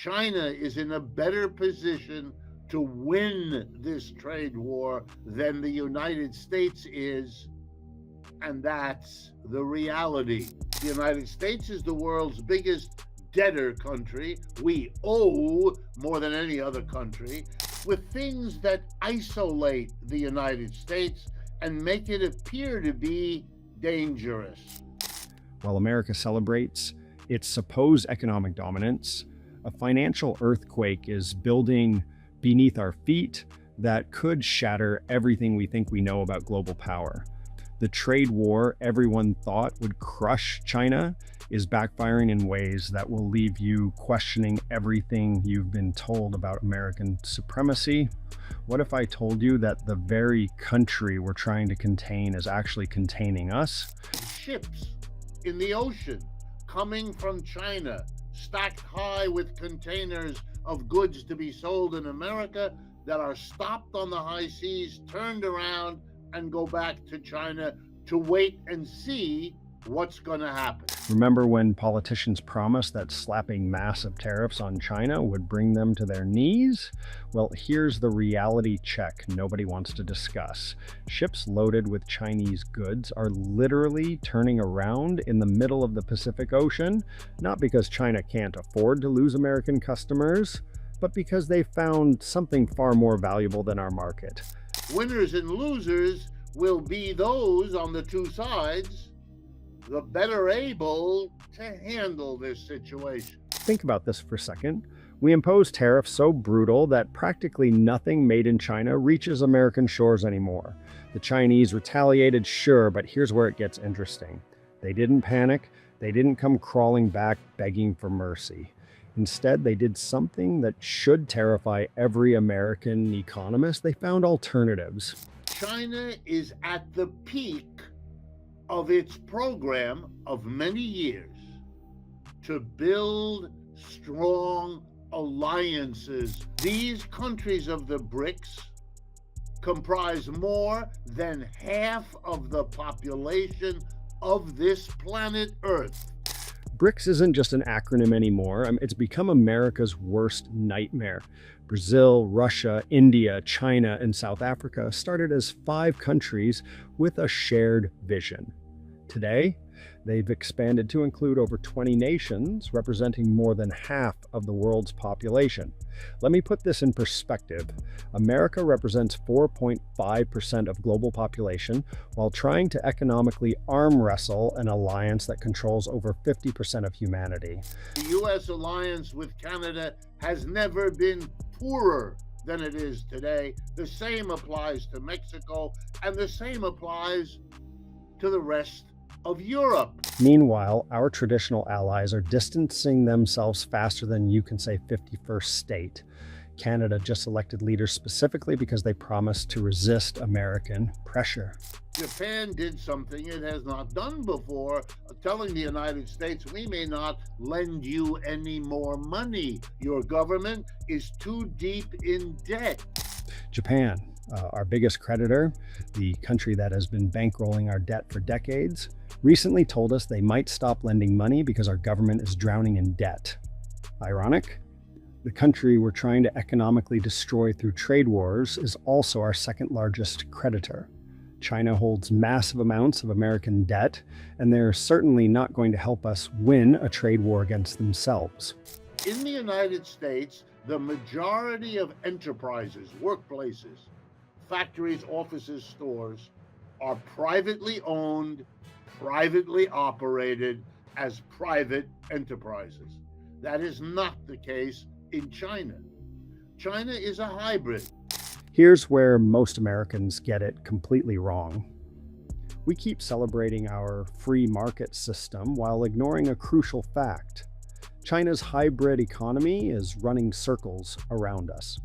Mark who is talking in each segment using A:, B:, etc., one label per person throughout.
A: China is in a better position to win this trade war than the United States is, and that's the reality. The United States is the world's biggest debtor country. We owe more than any other country, with things that isolate the United States and make it appear to be dangerous.
B: While America celebrates its supposed economic dominance, a financial earthquake is building beneath our feet that could shatter everything we think we know about global power. The trade war everyone thought would crush China is backfiring in ways that will leave you questioning everything you've been told about American supremacy. What if I told you that the very country we're trying to contain is actually containing us?
A: Ships in the ocean coming from China, stacked high with containers of goods to be sold in America, that are stopped on the high seas, turned around, and go back to China to wait and see what's going to happen.
B: Remember when politicians promised that slapping massive tariffs on China would bring them to their knees? Well, here's the reality check nobody wants to discuss. Ships loaded with Chinese goods are literally turning around in the middle of the Pacific Ocean, not because China can't afford to lose American customers, but because they found something far more valuable than our market.
A: Winners and losers will be those on the two sides, the better able to handle this situation.
B: Think about this for a second. We impose tariffs so brutal that practically nothing made in China reaches American shores anymore. The Chinese retaliated, sure, but here's where it gets interesting. They didn't panic. They didn't come crawling back begging for mercy. Instead, they did something that should terrify every American economist. They found alternatives.
A: China is at the peak of its program of many years to build strong alliances. These countries of the BRICS comprise more than half of the population of this planet Earth.
B: BRICS isn't just an acronym anymore. It's become America's worst nightmare. Brazil, Russia, India, China, and South Africa started as 5 countries with a shared vision. Today, they've expanded to include over 20 nations, representing more than half of the world's population. Let me put this in perspective. America represents 4.5% of global population, while trying to economically arm wrestle an alliance that controls over 50% of humanity.
A: The U.S. alliance with Canada has never been poorer than it is today. The same applies to Mexico, and the same applies to the rest of Europe.
B: Meanwhile, our traditional allies are distancing themselves faster than you can say 51st state. Canada just elected leaders specifically because they promised to resist American pressure.
A: Japan did something it has not done before, telling the United States, we may not lend you any more money. Your government is too deep in debt.
B: Japan, our biggest creditor, the country that has been bankrolling our debt for decades, recently told us they might stop lending money because our government is drowning in debt. Ironic? The country we're trying to economically destroy through trade wars is also our second largest creditor. China holds massive amounts of American debt, and they're certainly not going to help us win a trade war against themselves.
A: In the United States, the majority of enterprises, workplaces, factories, offices, stores are privately owned, privately operated as private enterprises. That is not the case in China. China is a hybrid.
B: Here's where most Americans get it completely wrong. We keep celebrating our free market system while ignoring a crucial fact. China's hybrid economy is running circles around us.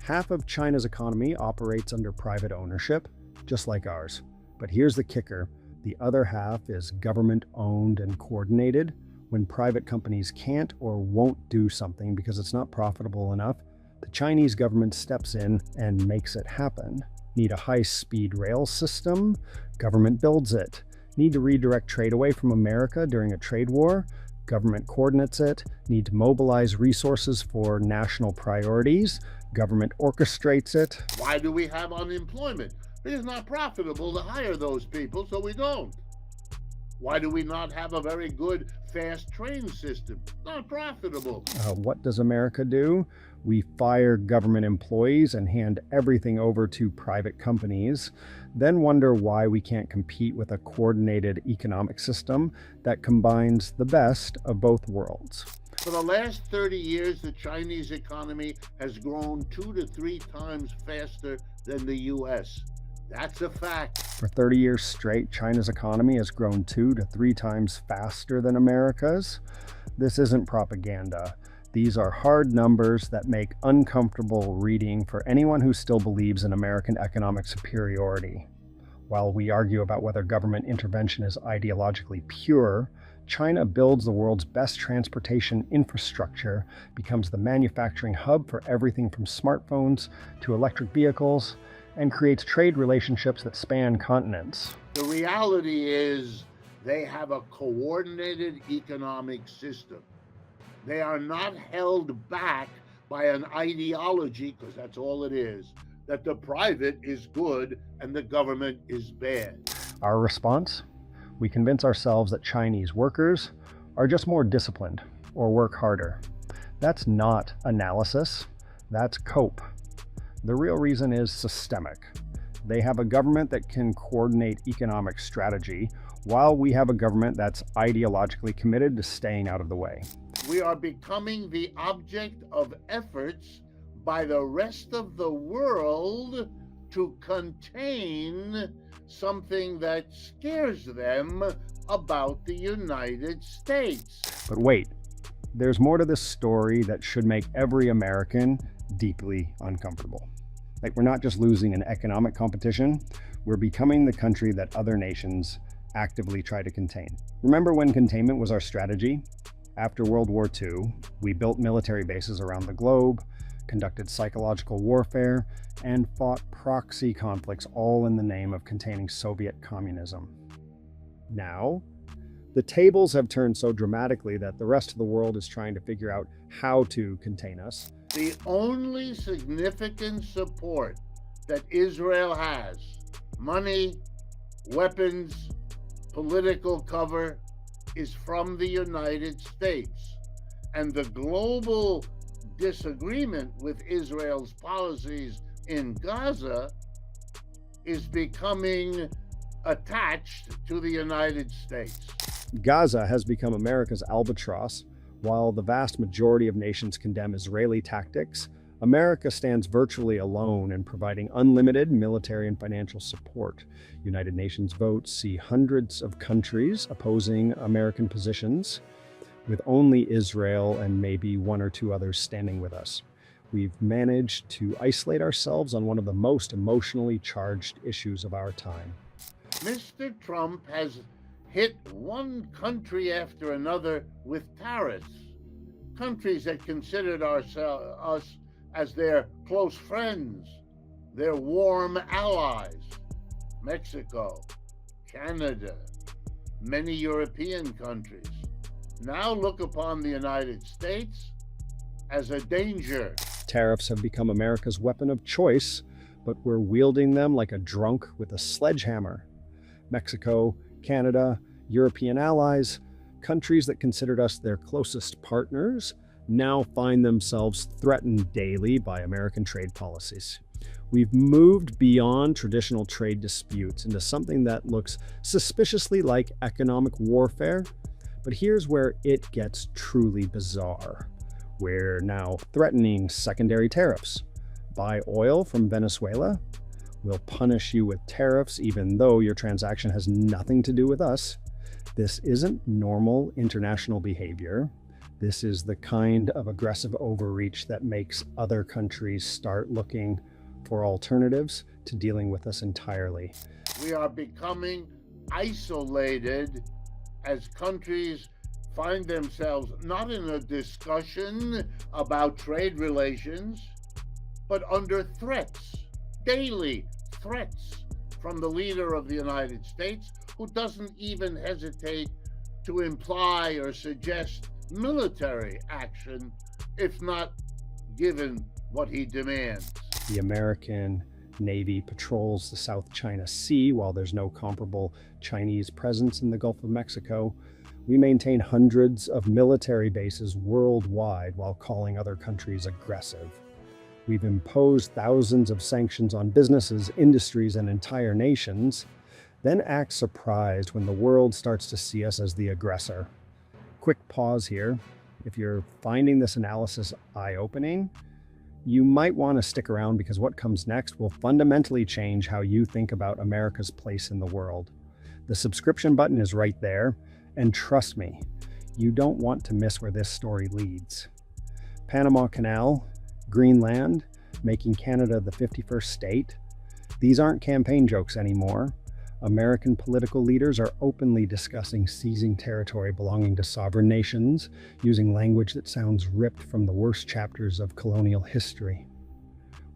B: Half of China's economy operates under private ownership, just like ours. But here's the kicker. The other half is government-owned and coordinated. When private companies can't or won't do something because it's not profitable enough, the Chinese government steps in and makes it happen. Need a high-speed rail system? Government builds it. Need to redirect trade away from America during a trade war? Government coordinates it, need to mobilize resources for national priorities. Government orchestrates it.
A: Why do we have unemployment? It's not profitable to hire those people, so we don't. Why do we not have a very good fast train system? Not profitable.
B: What does America do? We fire government employees and hand everything over to private companies, then wonder why we can't compete with a coordinated economic system that combines the best of both worlds.
A: For the last 30 years, the Chinese economy has grown 2 to 3 times faster than the U.S. That's a fact.
B: For 30 years straight, China's economy has grown 2 to 3 times faster than America's. This isn't propaganda. These are hard numbers that make uncomfortable reading for anyone who still believes in American economic superiority. While we argue about whether government intervention is ideologically pure, China builds the world's best transportation infrastructure, becomes the manufacturing hub for everything from smartphones to electric vehicles, and creates trade relationships that span continents.
A: The reality is they have a coordinated economic system. They are not held back by an ideology, because that's all it is, that the private is good and the government is bad.
B: Our response? We convince ourselves that Chinese workers are just more disciplined or work harder. That's not analysis, that's cope. The real reason is systemic. They have a government that can coordinate economic strategy, while we have a government that's ideologically committed to staying out of the way.
A: We are becoming the object of efforts by the rest of the world to contain something that scares them about the United States.
B: But wait, there's more to this story that should make every American deeply uncomfortable. Like, we're not just losing an economic competition, we're becoming the country that other nations actively try to contain. Remember when containment was our strategy? After World War II, we built military bases around the globe, conducted psychological warfare, and fought proxy conflicts, all in the name of containing Soviet communism. Now, the tables have turned so dramatically that the rest of the world is trying to figure out how to contain us.
A: The only significant support that Israel has, money, weapons, political cover, is from the United States. And the global disagreement with Israel's policies in Gaza is becoming attached to the United States.
B: Gaza has become America's albatross. While the vast majority of nations condemn Israeli tactics, America stands virtually alone in providing unlimited military and financial support. United Nations votes see hundreds of countries opposing American positions, with only Israel and maybe 1 or 2 others standing with us. We've managed to isolate ourselves on one of the most emotionally charged issues of our time.
A: Mr. Trump has hit one country after another with tariffs. Countries that considered us as their close friends, their warm allies. Mexico, Canada, many European countries now look upon the United States as a danger.
B: Tariffs have become America's weapon of choice, but we're wielding them like a drunk with a sledgehammer. Mexico, Canada, European allies, countries that considered us their closest partners, now find themselves threatened daily by American trade policies. We've moved beyond traditional trade disputes into something that looks suspiciously like economic warfare, but here's where it gets truly bizarre. We're now threatening secondary tariffs. Buy oil from Venezuela? We'll punish you with tariffs even though your transaction has nothing to do with us. This isn't normal international behavior. This is the kind of aggressive overreach that makes other countries start looking for alternatives to dealing with us entirely.
A: We are becoming isolated as countries find themselves not in a discussion about trade relations, but under threats, daily threats from the leader of the United States, who doesn't even hesitate to imply or suggest military action if not given what he demands.
B: The American Navy patrols the South China Sea while there's no comparable Chinese presence in the Gulf of Mexico. We maintain hundreds of military bases worldwide while calling other countries aggressive. We've imposed thousands of sanctions on businesses, industries, and entire nations, then act surprised when the world starts to see us as the aggressor. Quick pause here. If you're finding this analysis eye-opening, you might want to stick around because what comes next will fundamentally change how you think about America's place in the world. The subscription button is right there, and trust me, you don't want to miss where this story leads. Panama Canal, Greenland, making Canada the 51st state. These aren't campaign jokes anymore. American political leaders are openly discussing seizing territory belonging to sovereign nations, using language that sounds ripped from the worst chapters of colonial history.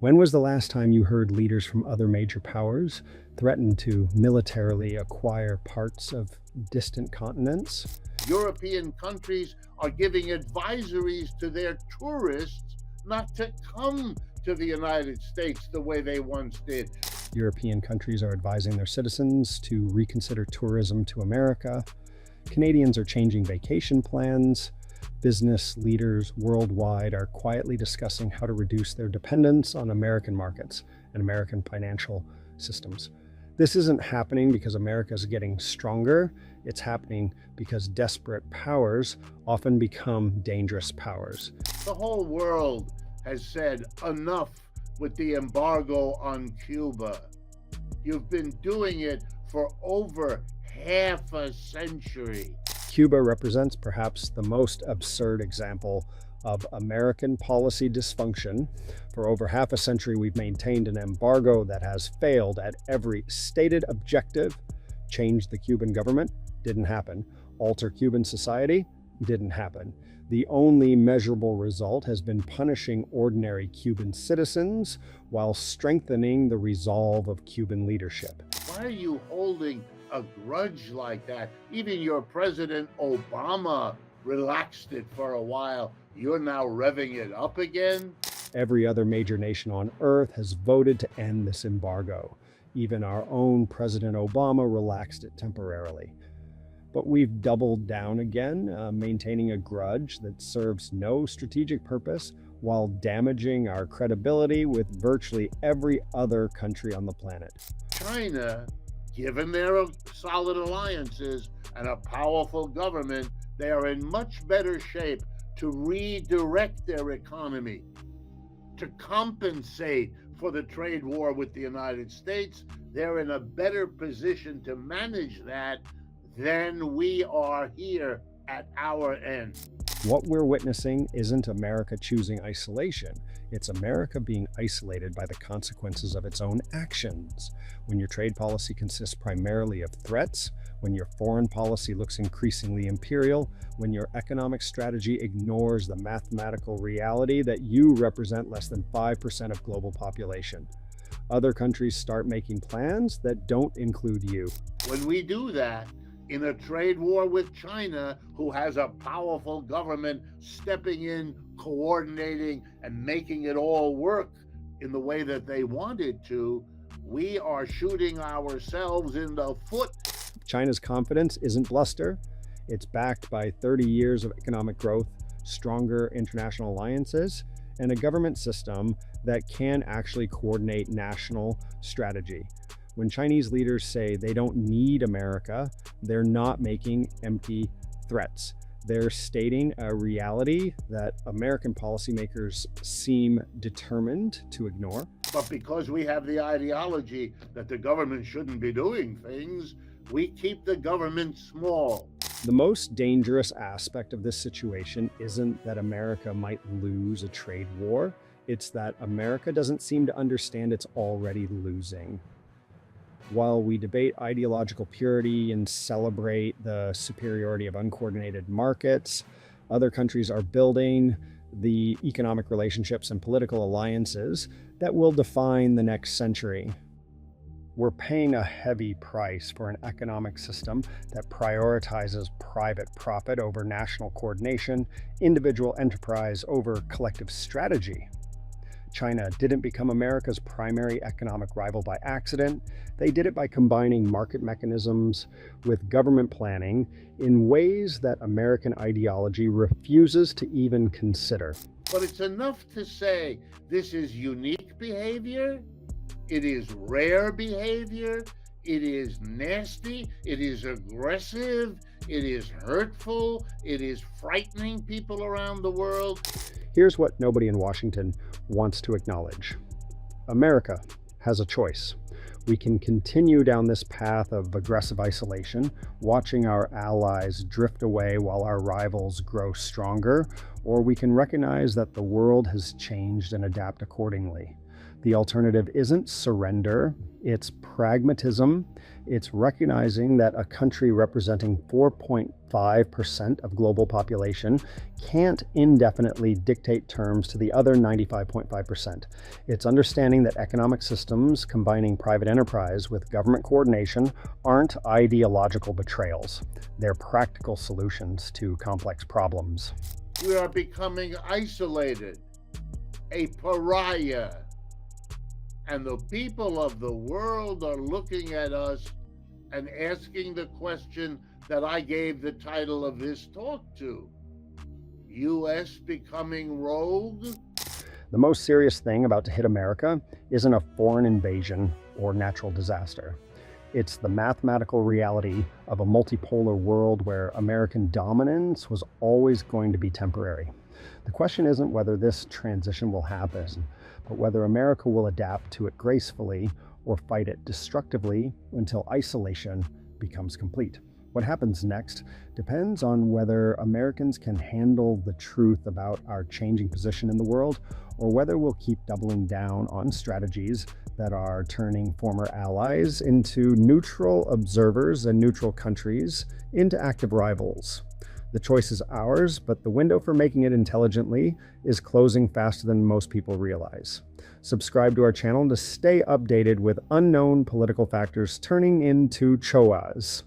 B: When was the last time you heard leaders from other major powers threaten to militarily acquire parts of distant continents?
A: European countries are giving advisories to their tourists not to come to the United States the way they once did.
B: European countries are advising their citizens to reconsider tourism to America. Canadians are changing vacation plans. Business leaders worldwide are quietly discussing how to reduce their dependence on American markets and American financial systems. This isn't happening because America is getting stronger. It's happening because desperate powers often become dangerous powers.
A: The whole world has said enough with the embargo on Cuba. You've been doing it for over half a century.
B: Cuba represents perhaps the most absurd example of American policy dysfunction. For over half a century, we've maintained an embargo that has failed at every stated objective. Change the Cuban government? Didn't happen. Alter Cuban society? Didn't happen. The only measurable result has been punishing ordinary Cuban citizens while strengthening the resolve of Cuban leadership.
A: Why are you holding a grudge like that? Even your President Obama relaxed it for a while. You're now revving it up again?
B: Every other major nation on earth has voted to end this embargo. Even our own President Obama relaxed it temporarily. But we've doubled down again, maintaining a grudge that serves no strategic purpose while damaging our credibility with virtually every other country on the planet.
A: China, given their solid alliances and a powerful government, they are in much better shape to redirect their economy, to compensate for the trade war with the United States. They're in a better position to manage that than we are here at our end.
B: What we're witnessing isn't America choosing isolation. It's America being isolated by the consequences of its own actions. When your trade policy consists primarily of threats, when your foreign policy looks increasingly imperial, when your economic strategy ignores the mathematical reality that you represent less than 5% of global population. Other countries start making plans that don't include you.
A: When we do that, in a trade war with China, who has a powerful government stepping in, coordinating, and making it all work in the way that they want it to, we are shooting ourselves in the foot.
B: China's confidence isn't bluster. It's backed by 30 years of economic growth, stronger international alliances, and a government system that can actually coordinate national strategy. When Chinese leaders say they don't need America, they're not making empty threats. They're stating a reality that American policymakers seem determined to ignore.
A: But because we have the ideology that the government shouldn't be doing things, we keep the government small.
B: The most dangerous aspect of this situation isn't that America might lose a trade war. It's that America doesn't seem to understand it's already losing. While we debate ideological purity and celebrate the superiority of uncoordinated markets, other countries are building the economic relationships and political alliances that will define the next century. We're paying a heavy price for an economic system that prioritizes private profit over national coordination, individual enterprise over collective strategy. China didn't become America's primary economic rival by accident. They did it by combining market mechanisms with government planning in ways that American ideology refuses to even consider.
A: But it's enough to say this is unique behavior, it is rare behavior, it is nasty, it is aggressive, it is hurtful, it is frightening people around the world.
B: Here's what nobody in Washington wants to acknowledge. America has a choice. We can continue down this path of aggressive isolation, watching our allies drift away while our rivals grow stronger, or we can recognize that the world has changed and adapt accordingly. The alternative isn't surrender, it's pragmatism. It's recognizing that a country representing 4.5% of global population can't indefinitely dictate terms to the other 95.5%. It's understanding that economic systems combining private enterprise with government coordination aren't ideological betrayals. They're practical solutions to complex problems.
A: We are becoming isolated, a pariah. And the people of the world are looking at us and asking the question that I gave the title of this talk to. U.S. becoming rogue?
B: The most serious thing about to hit America isn't a foreign invasion or natural disaster. It's the mathematical reality of a multipolar world where American dominance was always going to be temporary. The question isn't whether this transition will happen, but whether America will adapt to it gracefully or fight it destructively until isolation becomes complete. What happens next depends on whether Americans can handle the truth about our changing position in the world, or whether we'll keep doubling down on strategies that are turning former allies into neutral observers and neutral countries into active rivals. The choice is ours, but the window for making it intelligently is closing faster than most people realize. Subscribe to our channel to stay updated with unknown political factors turning into choas.